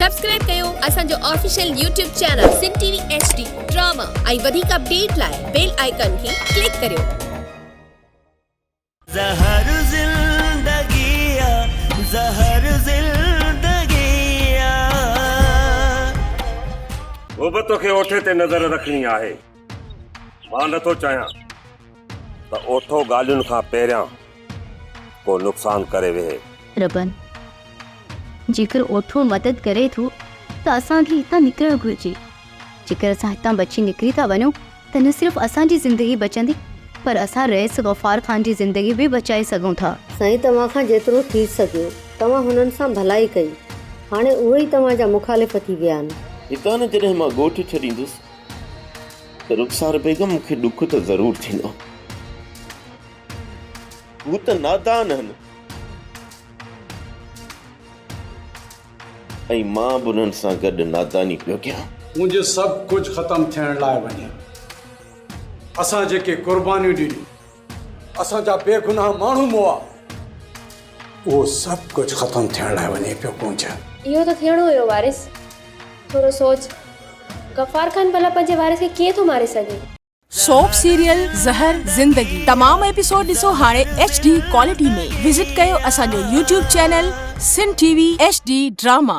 Subscribe कयो असांजो official YouTube channel सिन TV HD drama ऐं वधीक अपडेट लाइ बेल आइकन खे क्लिक करियो। ज़हर ज़िंदगिया ज़हर ज़िंदगिया वो तोखे ओठे ते नज़र रखणी आहे। मां नथो चाहियां त ओठो ॻाल्हियुनि खां पहिरियां को नुक़सान करे वेहे। रबन जेकर ओठो मदद करे थो त असांखे हितां निकिरणु घुरिजे। जेकर असां हितां बची निकिरी था वञूं त न सिर्फ़ु असांजी ज़िंदगी बचंदी पर असां रईस गफ़ार ख़ान जी ज़िंदगी बि बचाए सघूं था। साईं तव्हां खां जेतिरो थी सघियो तव्हां हुननि सां भलाई कई, हाणे उहे ई तव्हांजा मुखालिफ़ थी विया आहिनि। हितां न जॾहिं मां ॻोठु छॾींदुसि त रुखसार बेगम मूंखे ॾुख त ज़रूरु थींदो। हू त नादान आहिनि ऐं मां बि उन्हनि सां गॾु नादानी पियो कयां। मुंहिंजो सभु कुझु ख़तमु थियण लाइ वञे। असां जेके क़ुर्बानियूं ॾिनियूं, असांजा बेगुनाह माण्हू मोआ, उहो सभु कुझु ख़तमु थियण लाइ वञे पियो पहुच। इहो त थियणो हुयो वारिस। थोरो सोच, गफ़ार खान भला पंहिंजे वारिस खे कीअं थो मारे सघे। सोप सीरियल ज़हर ज़िंदगी तमाम एपिसोड ॾिसो हाणे HD क्वालिटी में। विजिट कयो असांजो YouTube चैनल सिन टीवी HD ड्रामा।